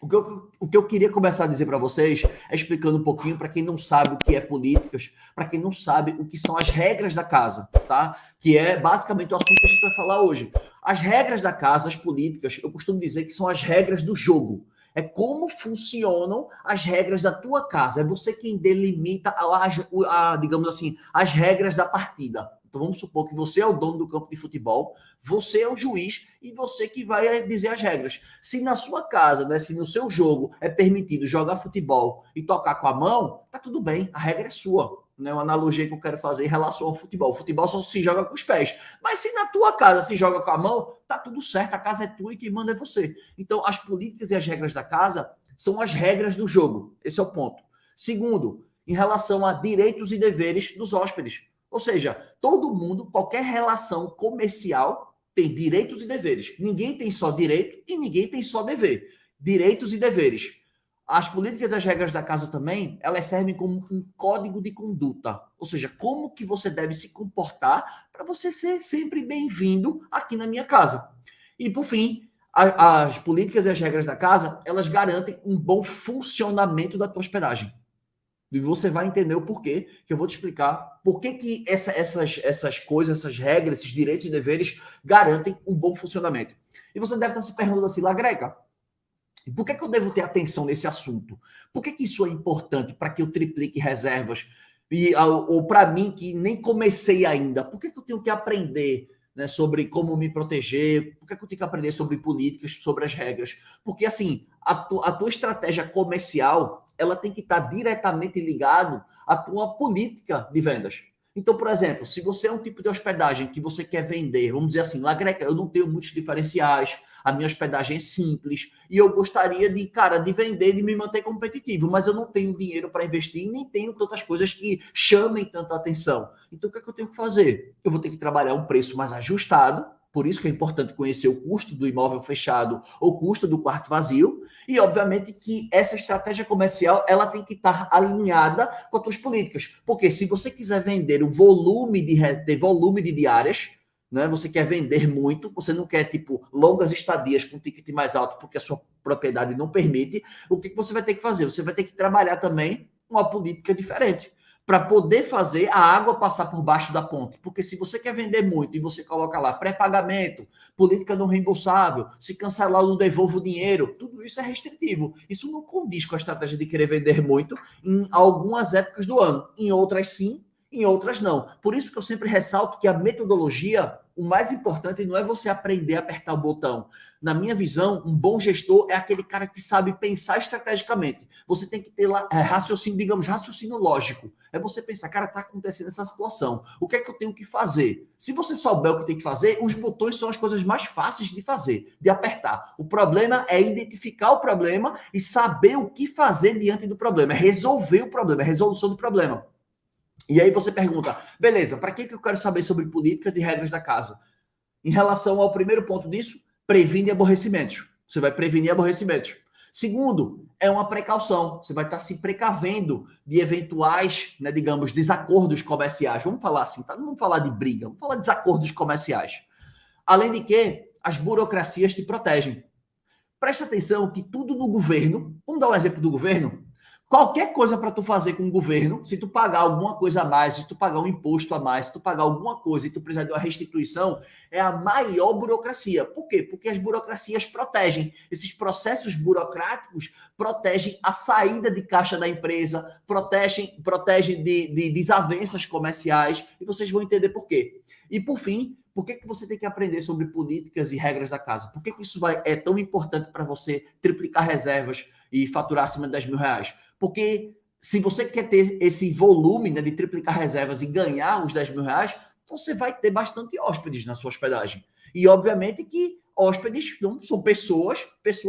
O que eu queria começar a dizer para vocês é explicando um pouquinho para quem não sabe o que é políticas, para quem não sabe o que são as regras da casa, tá? Que é basicamente o assunto que a gente vai falar hoje. As regras da casa, as políticas, eu costumo dizer que são as regras do jogo. É como funcionam as regras da tua casa. É você quem delimita, digamos assim, as regras da partida. Então vamos supor que você é o dono do campo de futebol, você é o juiz e você que vai dizer as regras. Se na sua casa, né, se no seu jogo é permitido jogar futebol e tocar com a mão, tá tudo bem, a regra é sua. Né, uma analogia que eu quero fazer em relação ao futebol. O futebol só se joga com os pés. Mas se na tua casa se joga com a mão, tá tudo certo, a casa é tua e quem manda é você. Então, as políticas e as regras da casa são as regras do jogo. Esse é o ponto. Segundo, em relação a direitos e deveres dos hóspedes. Ou seja, todo mundo, qualquer relação comercial tem direitos e deveres. Ninguém tem só direito e ninguém tem só dever. Direitos e deveres. As políticas e as regras da casa também, elas servem como um código de conduta. Ou seja, como que você deve se comportar para você ser sempre bem-vindo aqui na minha casa. E, por fim, as políticas e as regras da casa, elas garantem um bom funcionamento da tua hospedagem. E você vai entender o porquê, que eu vou te explicar por que essas coisas, essas regras, esses direitos e deveres garantem um bom funcionamento. E você deve estar se perguntando assim, Lagreca, por que eu devo ter atenção nesse assunto? Por que isso é importante para que eu triplique reservas? Ou para mim, que nem comecei ainda, por que eu tenho que aprender, né, sobre como me proteger? Por que eu tenho que aprender sobre políticas, sobre as regras? Porque, assim, a tua estratégia comercial, ela tem que estar diretamente ligado à tua política de vendas. Então, por exemplo, se você é um tipo de hospedagem que você quer vender, vamos dizer assim, Lagreca, eu não tenho muitos diferenciais, a minha hospedagem é simples e eu gostaria de vender, de me manter competitivo, mas eu não tenho dinheiro para investir e nem tenho tantas coisas que chamem tanta atenção. Então, o que é que eu tenho que fazer? Eu vou ter que trabalhar um preço mais ajustado, por isso que é importante conhecer o custo do imóvel fechado ou o custo do quarto vazio e, obviamente, que essa estratégia comercial ela tem que estar alinhada com as tuas políticas. Porque se você quiser vender o volume de diárias, né? Você quer vender muito, você não quer, tipo, longas estadias com ticket mais alto porque a sua propriedade não permite, o que você vai ter que fazer? Você vai ter que trabalhar também uma política diferente para poder fazer a água passar por baixo da ponte. Porque se você quer vender muito e você coloca lá pré-pagamento, política não reembolsável, se cancelar, eu não devolvo o dinheiro, tudo isso é restritivo. Isso não condiz com a estratégia de querer vender muito em algumas épocas do ano. Em outras, sim, em outras não. Por isso que eu sempre ressalto que a metodologia, o mais importante não é você aprender a apertar o botão. Na minha visão, um bom gestor é aquele cara que sabe pensar estrategicamente. Você tem que ter lá raciocínio, digamos, raciocínio lógico. É você pensar, cara, está acontecendo essa situação. O que é que eu tenho que fazer? Se você souber o que tem que fazer, os botões são as coisas mais fáceis de fazer, de apertar. O problema é identificar o problema e saber o que fazer diante do problema. É resolver o problema, é resolução do problema. E aí você pergunta, beleza, para que eu quero saber sobre políticas e regras da casa? Em relação ao primeiro ponto disso, previne aborrecimentos. Você vai prevenir aborrecimentos. Segundo, é uma precaução. Você vai estar se precavendo de eventuais, né, digamos, desacordos comerciais. Vamos falar assim, tá? Não vamos falar de briga, vamos falar de desacordos comerciais. Além de que, as burocracias te protegem. Presta atenção que tudo no governo, vamos dar um exemplo do governo, qualquer coisa para tu fazer com o governo, se tu pagar alguma coisa a mais, se tu pagar um imposto a mais, se tu pagar alguma coisa e tu precisar de uma restituição, é a maior burocracia. Por quê? Porque as burocracias protegem. Esses processos burocráticos protegem a saída de caixa da empresa, protegem de desavenças comerciais, e vocês vão entender por quê. E por fim, por que você tem que aprender sobre políticas e regras da casa? Por que isso é tão importante para você triplicar reservas e faturar acima de 10 mil reais? Porque se você quer ter esse volume, né, de triplicar reservas e ganhar os 10 mil reais, você vai ter bastante hóspedes na sua hospedagem. E, obviamente, que hóspedes não são pessoas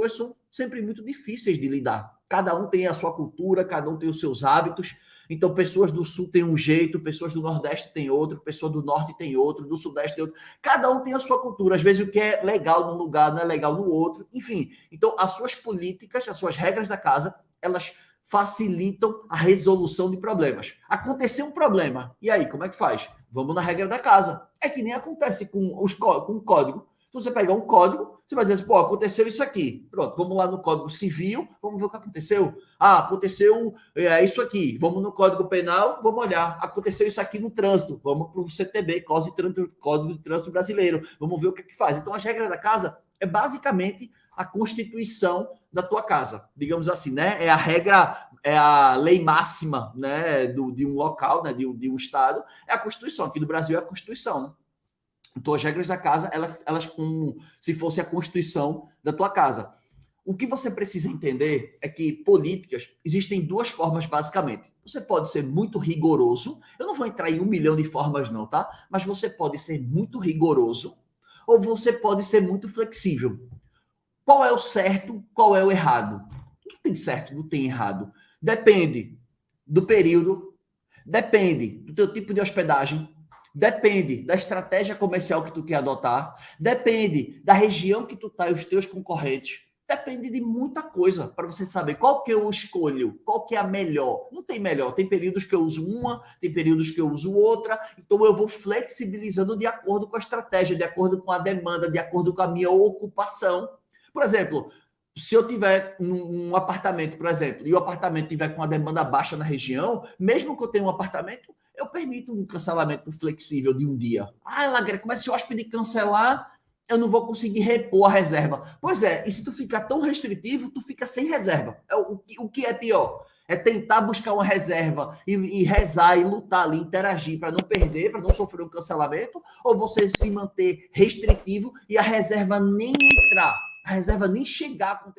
são sempre muito difíceis de lidar. Cada um tem a sua cultura, cada um tem os seus hábitos. Então, pessoas do Sul têm um jeito, pessoas do Nordeste têm outro, pessoa do Norte tem outro, do Sudeste tem outro. Cada um tem a sua cultura. Às vezes, o que é legal num lugar não é legal no outro. Enfim, então, as suas políticas, as suas regras da casa, elas facilitam a resolução de problemas. Aconteceu um problema. E aí, como é que faz? Vamos na regra da casa. É que nem acontece com o código. Se você pegar um código, você vai dizer assim, pô, aconteceu isso aqui. Pronto, vamos lá no Código Civil, vamos ver o que aconteceu. Ah, aconteceu isso aqui. Vamos no Código Penal, vamos olhar. Aconteceu isso aqui no trânsito. Vamos para o CTB, Código de Trânsito Brasileiro. Vamos ver o que é que faz. Então, as regras da casa é basicamente a constituição da tua casa. Digamos assim, né? É a regra, é a lei máxima, né, de um local, né, de um estado. É a Constituição. Aqui no Brasil é a Constituição, né? Então, as regras da casa, elas como se fosse a constituição da tua casa. O que você precisa entender é que políticas existem duas formas, basicamente. Você pode ser muito rigoroso, eu não vou entrar em 1 milhão de formas, não, tá? Mas você pode ser muito rigoroso ou você pode ser muito flexível. Qual é o certo, qual é o errado? Não tem certo, não tem errado. Depende do período, depende do teu tipo de hospedagem, depende da estratégia comercial que tu quer adotar, depende da região que tu tá e os teus concorrentes, depende de muita coisa para você saber qual que eu escolho, qual que é a melhor. Não tem melhor, tem períodos que eu uso uma, tem períodos que eu uso outra, então eu vou flexibilizando de acordo com a estratégia, de acordo com a demanda, de acordo com a minha ocupação. Por exemplo, se eu tiver um apartamento, por exemplo, e o apartamento tiver com a demanda baixa na região, mesmo que eu tenha um apartamento, eu permito um cancelamento flexível de um dia. Ah, Lagreca, mas se o hóspede cancelar, eu não vou conseguir repor a reserva. Pois é, e se tu ficar tão restritivo, tu fica sem reserva. O que é pior? É tentar buscar uma reserva e rezar e lutar ali, interagir para não perder, para não sofrer um cancelamento, ou você se manter restritivo e a reserva nem entrar, a reserva nem chegar a acontecer.